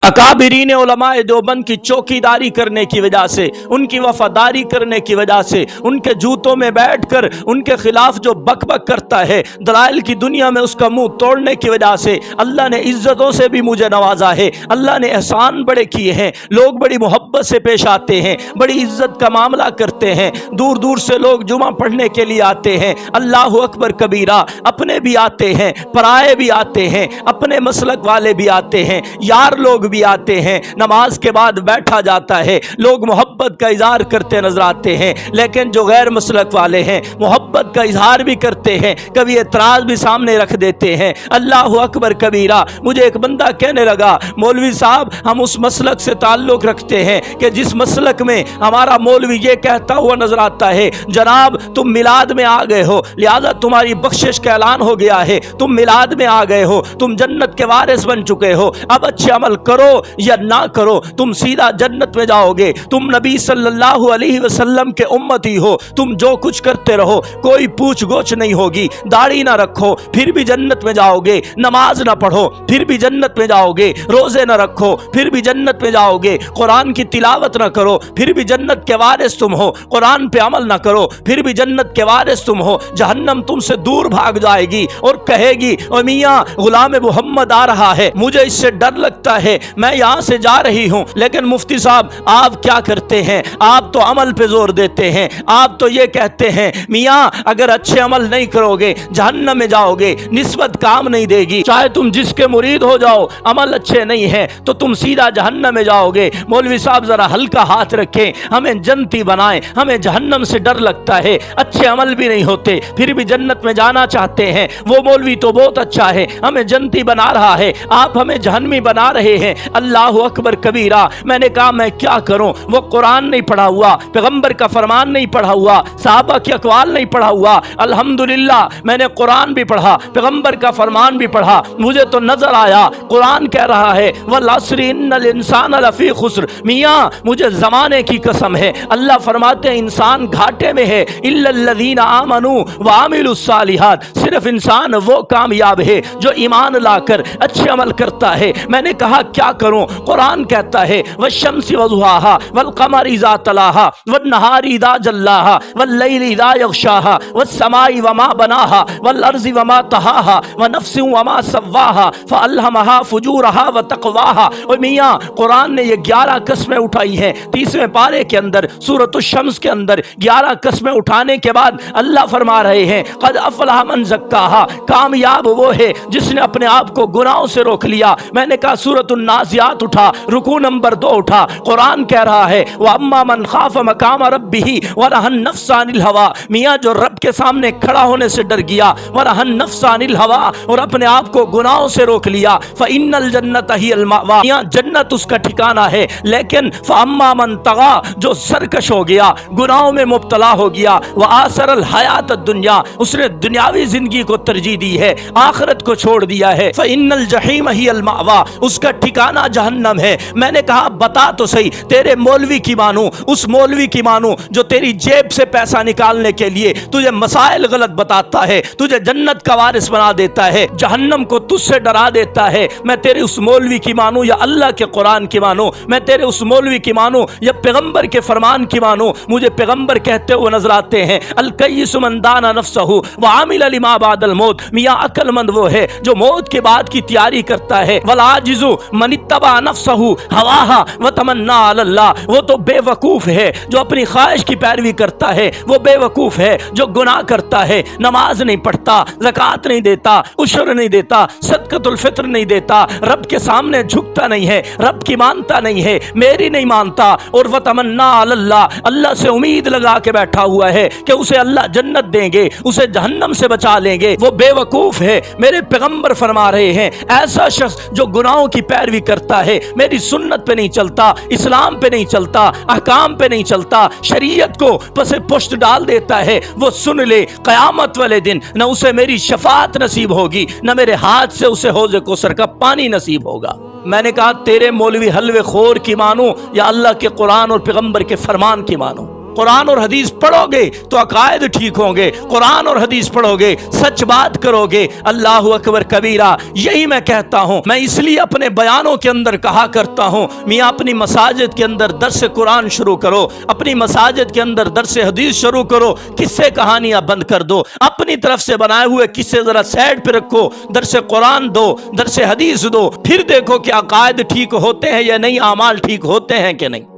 अकाबिरीन उलमाए देवबंद की चौकीदारी करने की वजह से, उनकी वफादारी करने की वजह से, उनके जूतों में बैठकर उनके खिलाफ जो बकबक करता है, दलाइल की दुनिया में उसका मुंह तोड़ने की वजह से अल्लाह ने इज्जतों से भी मुझे नवाजा है। अल्लाह ने एहसान बड़े किए हैं। लोग बड़ी मोहब्बत से पेश आते हैं, बड़ी इज्जत का मामला करते हैं। दूर दूर से लोग जुमा पढ़ने के लिए आते हैं। अल्लाह अकबर कबीरा। अपने भी आते हैं, पराए भी आते हैं, अपने मसलक वाले भी आते हैं, यार लोग भी आते हैं। नमाज के बाद बैठा जाता है, लोग मोहब्बत का इजहार करते नजर आते हैं। लेकिन जो गैर मसलक वाले हैं मोहब्बत का इजहार भी करते हैं, कभी एतराज भी सामने रख देते हैं। अल्लाह अकबर कबीरा। मुझे एक बंदा कहने लगा, मौलवी साहब हम उस मसलक से ताल्लुक रखते हैं कि जिस मसलक में हमारा मौलवी ये कहता हुआ नजर आता है, जनाब तुम मिलाद में आ गए हो, लिहाजा तुम्हारी बख्शिश का ऐलान हो गया है, तुम मिलाद में आ गए हो, तुम जन्नत के वारिस बन चुके हो, अब अच्छे अमल करो या ना करो, तुम सीधा जन्नत में जाओगे। तुम नबी सल्लल्लाहु अलैहि वसल्लम के उम्मती हो, तुम जो कुछ करते रहो कोई पूछ गोछ नहीं होगी। दाढ़ी ना रखो फिर भी जन्नत में जाओगे, नमाज ना पढ़ो फिर भी जन्नत में जाओगे, रोजे ना रखो फिर भी जन्नत में जाओगे, कुरान की तिलावत ना करो फिर भी जन्नत के वारिस तुम हो, कुरान पे अमल ना करो फिर भी जन्नत के वारिस तुम हो। जहन्नम तुमसे दूर भाग जाएगी और कहेगी, ओ मियां गुलाम मोहम्मद आ रहा है, मुझे इससे डर लगता है, मैं यहाँ से जा रही हूँ। लेकिन मुफ्ती साहब आप क्या करते हैं, आप तो अमल पे जोर देते हैं, आप तो ये कहते हैं मियाँ अगर अच्छे अमल नहीं करोगे जहन्नम में जाओगे, निस्बत काम नहीं देगी, चाहे तुम जिसके मुरीद हो जाओ, अमल अच्छे नहीं है तो तुम सीधा जहन्नम में जाओगे। मौलवी साहब जरा हल्का हाथ रखें, हमें जन्नती बनाएं, हमें जहन्नम से डर लगता है, अच्छे अमल भी नहीं होते फिर भी जन्नत में जाना चाहते हैं। वो मौलवी तो बहुत अच्छा है, हमें जन्नती बना रहा है, आप हमें जहन्नमी बना रहे हैं। अल्लाह अकबर कबीरा। मैंने कहा मैं क्या करूं, वो कुरान नहीं पढ़ा हुआ, पैगंबर का फरमान नहीं पढ़ा हुआ, साहबा के अक़वाल नहीं पढ़ा हुआ। अल्हम्दुलिल्लाह मैंने कुरान भी पढ़ा, पैगंबर का फरमान भी पढ़ा, मुझे तो नजर आया कुरान कह रहा है वल अस्रि इन्नल इंसान लफी खुस्र। मियाँ मुझे जमाने की कसम है, अल्लाह फरमाते हैं इंसान घाटे में है, इल्लल्लज़ीना आमनू व आमिलुस सालिहात, सिर्फ इंसान वो कामयाब है जो ईमान लाकर अच्छे अमल करता है। मैंने कहा क्या करूं, कुरान कहता है वश्शम्सि वज़ुहाहा वल क़मरि इज़ा तलाहा वन नहारि इज़ा जल्लाहा वल लैलि इज़ा यग़शाहा वस समाई वमा बनाहा वल अर्ज़ि वमा तहाहा व नफ्सिन वमा सव्वाहा फ़अल्हमहा फुजूरहा व तक़वाहा। और मियाँ कुरान ने ये 11 कस्में उठाई हैं 30वें पारे के अंदर, सूरतुश शम्स के अंदर 11 कस्में उठाने के बाद अल्लाह फरमा रहे हैं क़द अफ़लह मन ज़क्काहा, कामयाब वो है जिसने अपने आप को गुनाहों से रोक लिया। मैंने कहा सूरतुन नाज़ियात उठा, रुकू नंबर 2 उठा, कुरान कह रहा है व अम्मा मन खाफ मकाम रब्बिही व नहन नफ्स अनिल हवा। मियाँ जो रब के सामने खड़ा होने से डर गया, व नहन नफ्स अनिल हवा, और अपने आप को गुनाहों से रोक लिया, फ़इन्नल जन्नत हियल मअवा, मियाँ जन्नत उसका ठिकाना है। लेकिन फ़अम्मा मन तग़ा, जो सरकश हो गया, गुनाहों में मुब्तला हो गया, व आसरल हयात दुनिया, उसने दुनियावी जिंदगी को तरजीह दी है, आखिरत को छोड़ दिया है, फ़इन्नल जहीम हियल मअवा, उसका ठिकाना जहन्नम है। मैंने कहा बता तो सही, तेरे मौलवी की मानूं, उस मौलवी की मानूं जो तेरी जेब से पैसा निकालने के लिए तुझे मसाइल गलत बताता है, तुझे जन्नत का वारिस बना देता है, जहन्नम को तुझसे डरा देता है। मैं तेरे उस मौलवी की मानूं या अल्लाह के कुरान की मानूं, मैं तेरे उस मौलवी की मानूं या पैगंबर के फरमान की मानूं। मुझे पैगंबर कहते हुए नजर आते हैं अल कय्यिसु मन दाना नफ्सहु व आमिल लिमा बादल मौत। मियां अक्लमंद वो है जो मौत के बाद की तैयारी करता है। वल आजिजु मन इत्तबा नफ्सहु हवाहा व तमन्ना अल्लाह, वो तो बेवकूफ है जो अपनी ख्वाहिश की पैरवी करता है, वो बेवकूफ है जो गुनाह करता है, नमाज नहीं पढ़ता, ज़कात नहीं देता, उशर नहीं देता, सदक़तुल फित्र नहीं देता, रब के सामने झुकता नहीं है, रब की मानता नहीं है, मेरी नहीं मानता, और व तमन्ना अल्लाह, अल्लाह से उम्मीद लगा के बैठा हुआ है कि उसे अल्लाह जन्नत देंगे, उसे जहन्नम से बचा लेंगे, वो बेवकूफ है। मेरे पैगंबर फरमा रहे हैं ऐसा शख्स जो गुनाहों की पैरवी करता है, मेरी सुन्नत पे नहीं चलता, इस्लाम पे नहीं चलता, अहकाम पे नहीं चलता, शरीयत को पसे पुष्ट डाल देता है, वो सुन ले क़यामत वाले दिन न उसे मेरी शफाअत नसीब होगी, न मेरे हाथ से उसे हौज़े कौसर का पानी नसीब होगा। मैंने कहा तेरे मौलवी हलवे खोर की मानूं या अल्लाह के कुरान और पैगंबर के फरमान की मानूं। قرآن اور حدیث پڑھو گے تو عقائد ٹھیک ہوں گے، قرآن اور حدیث پڑھو گے سچ بات کرو گے۔ اللہ اکبر کبیرہ، یہی میں کہتا ہوں، میں اس لیے اپنے بیانوں کے اندر کہا کرتا ہوں میاں اپنی مساجد کے اندر درس قرآن شروع کرو، اپنی مساجد کے اندر درس حدیث شروع کرو، قصے کہانیاں بند کر دو، اپنی طرف سے بنائے ہوئے قصے ذرا سائڈ پہ رکھو، درس قرآن دو، درس حدیث دو، پھر دیکھو کہ عقائد ٹھیک ہوتے ہیں یا نہیں، اعمال ٹھیک ہوتے ہیں کہ نہیں۔